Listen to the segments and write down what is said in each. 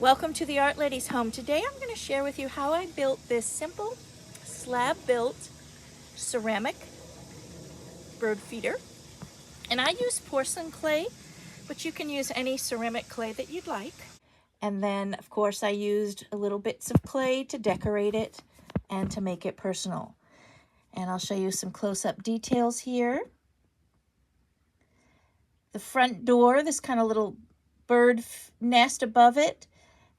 Welcome to the Art Lady's home. Today I'm going to share with you how I built this simple slab-built ceramic bird feeder. And I use porcelain clay, but you can use any ceramic clay that you'd like. And then, of course, I used a little bits of clay to decorate it and to make it personal. And I'll show you some close-up details here. The front door, this kind of little bird nest above it,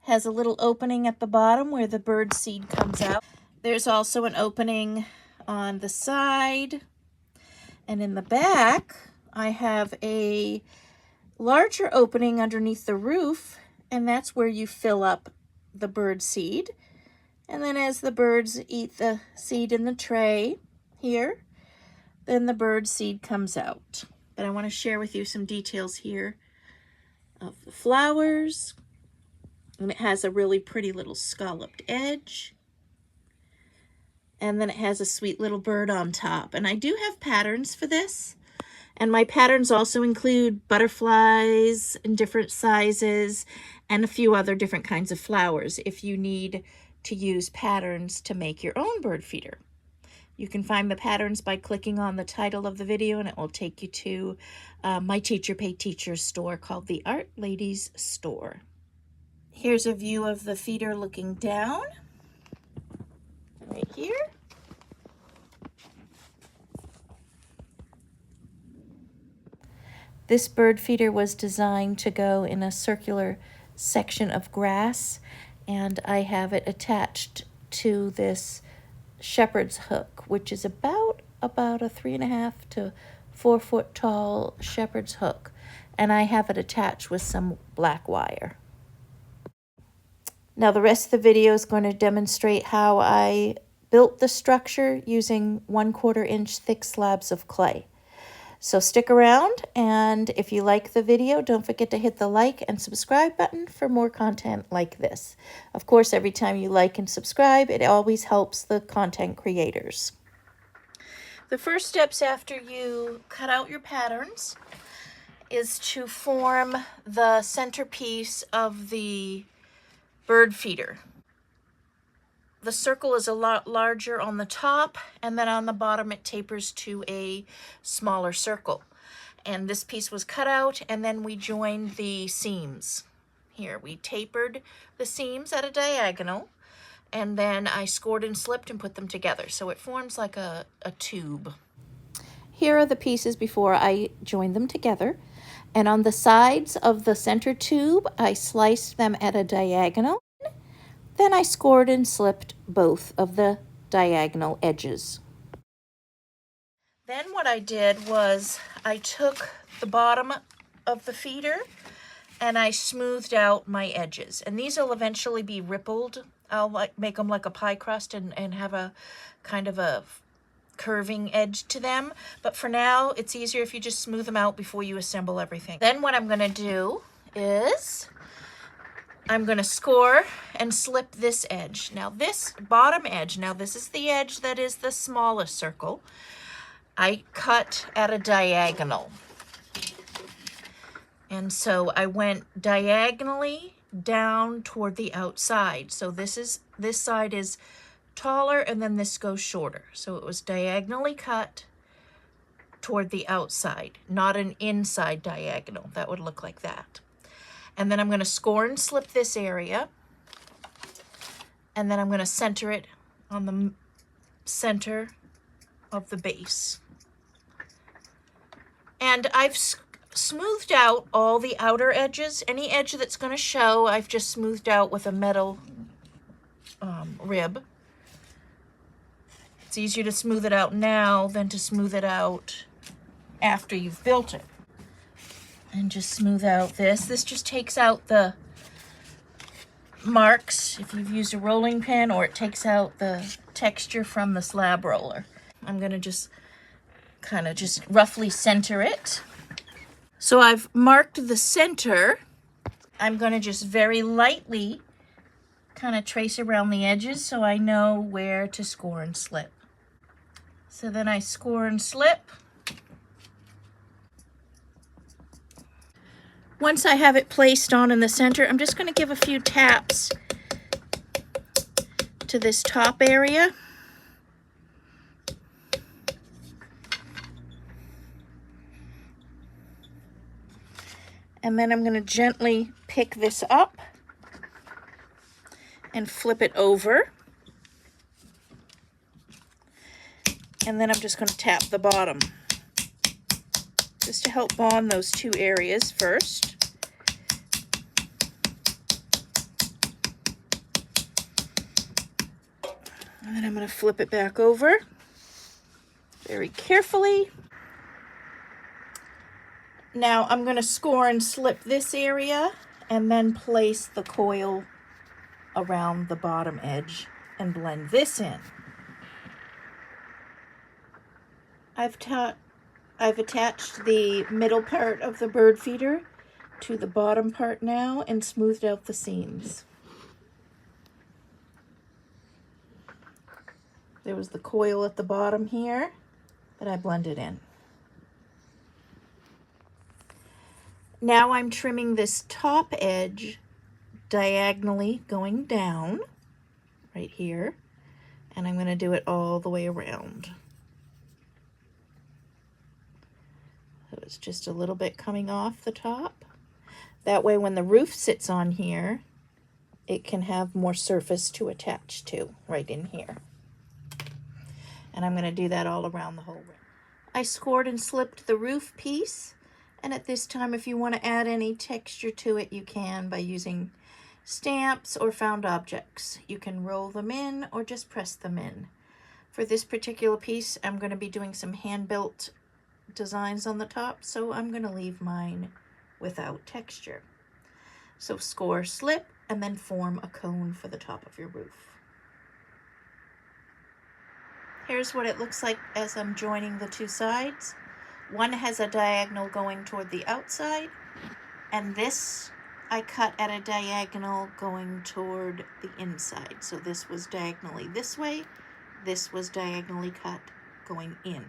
has a little opening at the bottom where the bird seed comes out. There's also an opening on the side. And in the back, I have a larger opening underneath the roof, and that's where you fill up the bird seed. And then as the birds eat the seed in the tray here, then the bird seed comes out. But I want to share with you some details here of the flowers. And it has a really pretty little scalloped edge. And then it has a sweet little bird on top. And I do have patterns for this. And my patterns also include butterflies in different sizes and a few other different kinds of flowers if you need to use patterns to make your own bird feeder. You can find the patterns by clicking on the title of the video, and it will take you to my Teacher Pay Teachers store called the Art Ladies Store. Here's a view of the feeder looking down, right here. This bird feeder was designed to go in a circular section of grass, and I have it attached to this shepherd's hook, which is about a 3.5 to 4 foot tall shepherd's hook, and I have it attached with some black wire. Now the rest of the video is going to demonstrate how I built the structure using 1/4 inch thick slabs of clay. So stick around, and if you like the video, don't forget to hit the like and subscribe button for more content like this. Of course, every time you like and subscribe, it always helps the content creators. The first steps after you cut out your patterns is to form the centerpiece of the bird feeder. The circle is a lot larger on the top, and then on the bottom it tapers to a smaller circle. And this piece was cut out, and then we joined the seams. Here, we tapered the seams at a diagonal, and then I scored and slipped and put them together. So it forms like a tube. Here are the pieces before I joined them together. And on the sides of the center tube, I sliced them at a diagonal. Then I scored and slipped both of the diagonal edges. Then what I did was I took the bottom of the feeder and I smoothed out my edges. And these will eventually be rippled. I'll make them like a pie crust and have a kind of a curving edge to them. But for now, it's easier if you just smooth them out before you assemble everything. Then what I'm going to do is I'm going to score and slip this edge. Now this bottom edge, now this is the edge that is the smallest circle. I cut at a diagonal. And so I went diagonally down toward the outside. So this side is taller, and then this goes shorter. So it was diagonally cut toward the outside, not an inside diagonal. That would look like that. And then I'm going to score and slip this area, and then I'm going to center it on the center of the base. And I've smoothed out all the outer edges. Any edge that's going to show, I've just smoothed out with a metal rib. It's easier to smooth it out now than to smooth it out after you've built it. And just smooth out this. This just takes out the marks if you've used a rolling pin, or it takes out the texture from the slab roller. I'm going to just kind of just roughly center it. So I've marked the center. I'm going to just very lightly kind of trace around the edges so I know where to score and slip. So then I score and slip. Once I have it placed on in the center, I'm just going to give a few taps to this top area. And then I'm going to gently pick this up and flip it over. And then I'm just going to tap the bottom just to help bond those two areas first. And then I'm going to flip it back over very carefully. Now I'm going to score and slip this area and then place the coil around the bottom edge and blend this in. I've attached the middle part of the bird feeder to the bottom part now and smoothed out the seams. There was the coil at the bottom here that I blended in. Now I'm trimming this top edge diagonally going down right here, and I'm going to do it all the way around. So it's just a little bit coming off the top. That way when the roof sits on here, it can have more surface to attach to right in here. And I'm going to do that all around the whole room. I scored and slipped the roof piece, and at this time if you want to add any texture to it you can by using stamps or found objects. You can roll them in or just press them in. For this particular piece I'm going to be doing some hand-built designs on the top, so I'm going to leave mine without texture. So score, slip, and then form a cone for the top of your roof. Here's what it looks like as I'm joining the two sides. One has a diagonal going toward the outside, and this I cut at a diagonal going toward the inside. So this was diagonally this way, this was diagonally cut going in.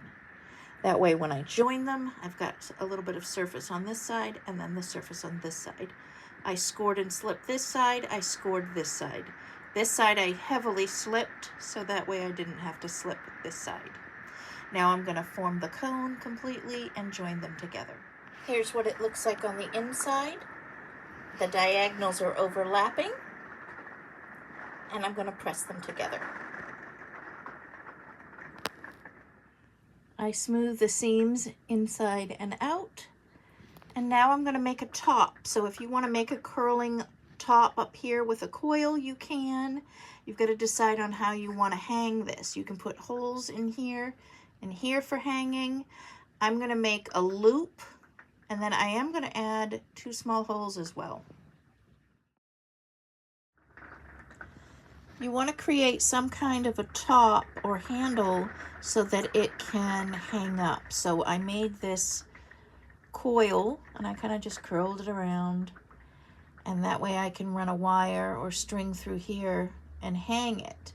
That way when I join them, I've got a little bit of surface on this side and then the surface on this side. I scored and slipped this side, I scored this side. This side I heavily slipped, so that way I didn't have to slip this side. Now I'm going to form the cone completely and join them together. Here's what it looks like on the inside. The diagonals are overlapping, and I'm going to press them together. I smooth the seams inside and out, and now I'm going to make a top. So if you want to make a curling top up here with a coil, you can. You've got to decide on how you want to hang this. You can put holes in here and here for hanging. I'm going to make a loop, and then I am going to add 2 small holes as well. You want to create some kind of a top or handle so that it can hang up. So I made this coil and I kind of just curled it around, and that way I can run a wire or string through here and hang it.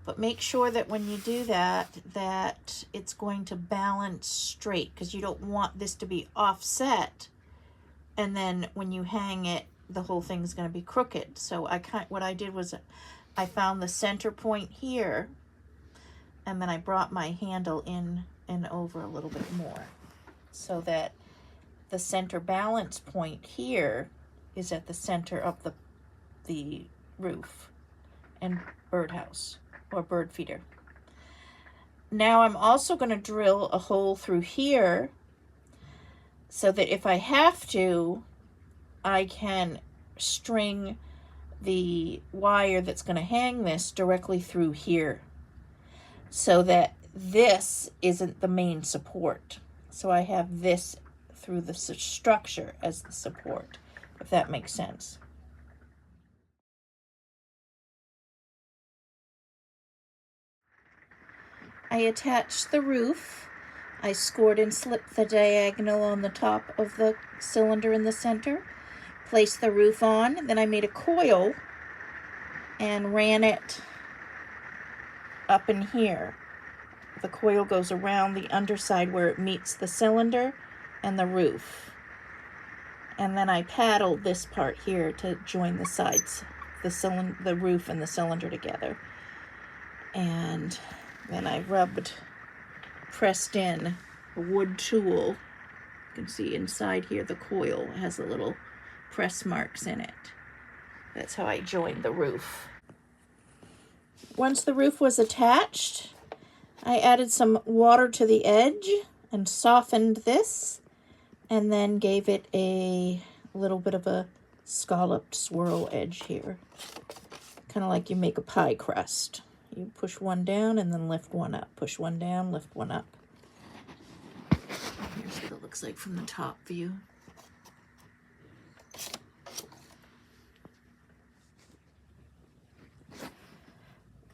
But make sure that when you do that, that it's going to balance straight, because you don't want this to be offset, and then when you hang it, the whole thing's going to be crooked. So what I did was I found the center point here, and then I brought my handle in and over a little bit more, so that the center balance point here is at the center of the roof and birdhouse or bird feeder. Now I'm also going to drill a hole through here so that if I have to, I can string the wire that's going to hang this directly through here, so that this isn't the main support. So I have this through the structure as the support, if that makes sense. I attached the roof. I scored and slipped the diagonal on the top of the cylinder in the center. Placed the roof on. Then I made a coil and ran it up in here. The coil goes around the underside where it meets the cylinder and the roof. And then I paddled this part here to join the sides, the roof and the cylinder together. And then I pressed in a wood tool. You can see inside here the coil has a little press marks in it. That's how I joined the roof. Once the roof was attached, I added some water to the edge and softened this, and then gave it a little bit of a scalloped swirl edge here. Kind of like you make a pie crust. You push one down and then lift one up. Push one down, lift one up. Here's what it looks like from the top view.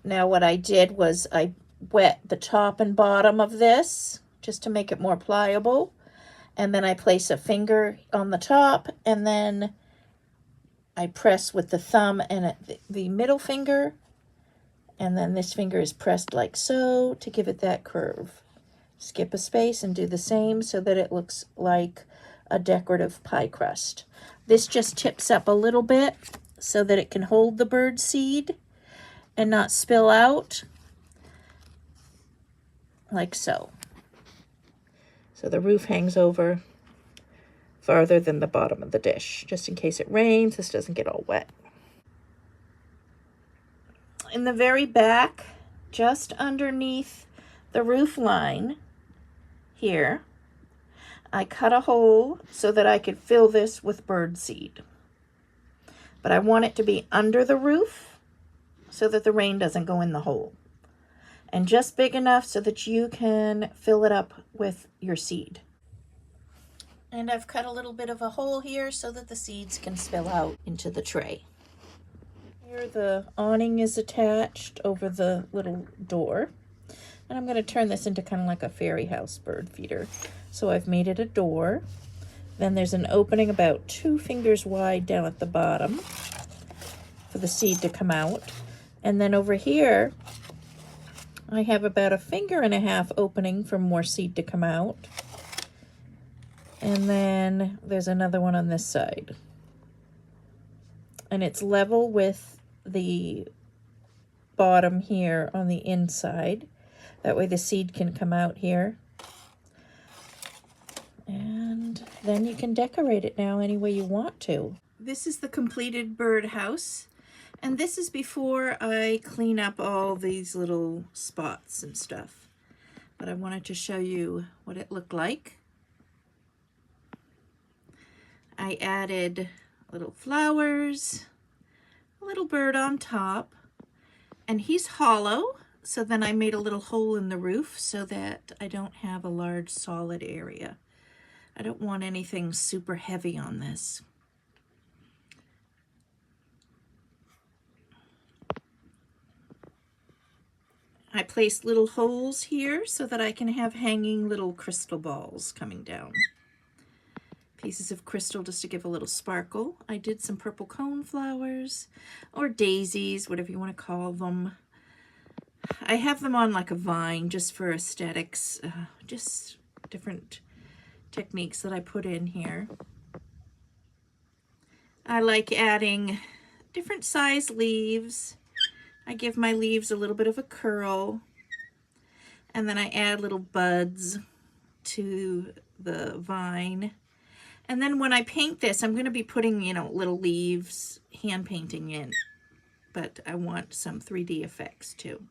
Now what I did was I wet the top and bottom of this just to make it more pliable. And then I place a finger on the top, and then I press with the thumb and the middle finger, and then this finger is pressed like so to give it that curve. Skip a space and do the same so that it looks like a decorative pie crust. This just tips up a little bit so that it can hold the bird seed and not spill out, like so. So the roof hangs over farther than the bottom of the dish, just in case it rains, this doesn't get all wet. In the very back, just underneath the roof line here, I cut a hole so that I could fill this with bird seed. But I want it to be under the roof so that the rain doesn't go in the hole. And just big enough so that you can fill it up with your seed. And I've cut a little bit of a hole here so that the seeds can spill out into the tray. Here the awning is attached over the little door. And I'm going to turn this into kind of like a fairy house bird feeder. So I've made it a door. Then there's an opening about 2 fingers wide down at the bottom for the seed to come out. And then over here, I have about 1.5 fingers opening for more seed to come out. And then there's another one on this side. And it's level with the bottom here on the inside. That way the seed can come out here. And then you can decorate it now any way you want to. This is the completed bird house. And this is before I clean up all these little spots and stuff. But I wanted to show you what it looked like. I added little flowers, a little bird on top, and he's hollow. So then I made a little hole in the roof so that I don't have a large solid area. I don't want anything super heavy on this. I placed little holes here so that I can have hanging little crystal balls coming down. Pieces of crystal just to give a little sparkle. I did some purple cone flowers or daisies, whatever you want to call them. I have them on like a vine just for aesthetics, just different techniques that I put in here. I like adding different size leaves. I give my leaves a little bit of a curl, and then I add little buds to the vine. And then when I paint this, I'm going to be putting, little leaves, hand painting in, but I want some 3D effects too.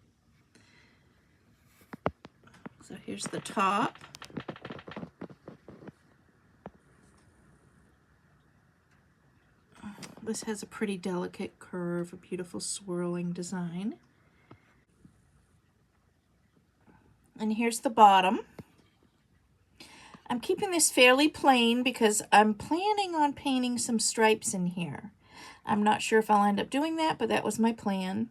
So here's the top. This has a pretty delicate curve, a beautiful swirling design. And here's the bottom. I'm keeping this fairly plain because I'm planning on painting some stripes in here. I'm not sure if I'll end up doing that, but that was my plan.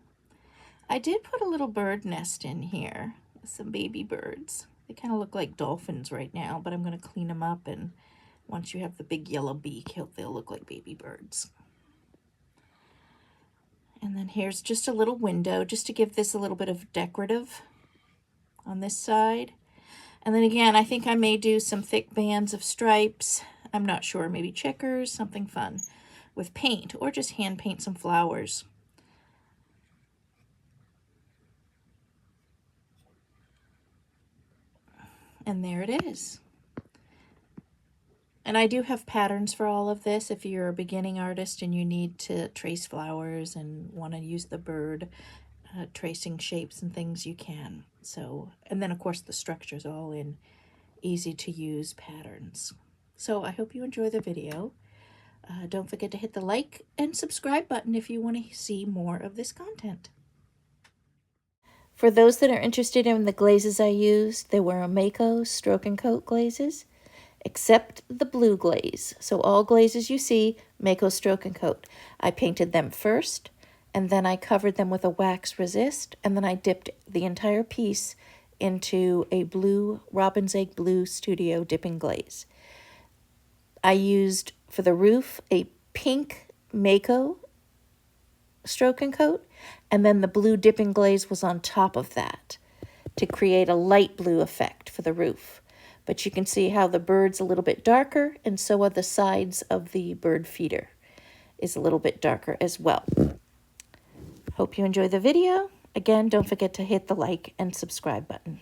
I did put a little bird nest in here with some baby birds. They kind of look like dolphins right now, but I'm going to clean them up, and once you have the big yellow beak, they'll look like baby birds. And then here's just a little window just to give this a little bit of decorative on this side. And then again, I think I may do some thick bands of stripes I'm not sure, maybe checkers, something fun with paint, or just hand paint some flowers. And there it is. And I do have patterns for all of this. If you're a beginning artist and you need to trace flowers and want to use the bird tracing shapes and things, you can. So, and then of course the structure's all in easy to use patterns. So I hope you enjoy the video. Don't forget to hit the like and subscribe button if you want to see more of this content. For those that are interested in the glazes I used, they were Mako Stroke and Coat glazes, except the blue glaze. So all glazes you see, Mako Stroke and Coat. I painted them first, and then I covered them with a wax resist, and then I dipped the entire piece into a blue Robin's Egg Blue Studio dipping glaze. I used for the roof a pink Mako Stroke and Coat, and then the blue dipping glaze was on top of that to create a light blue effect for the roof. But you can see how the bird's a little bit darker, and so are the sides of the bird feeder is a little bit darker as well. Hope you enjoy the video. Again, don't forget to hit the like and subscribe button.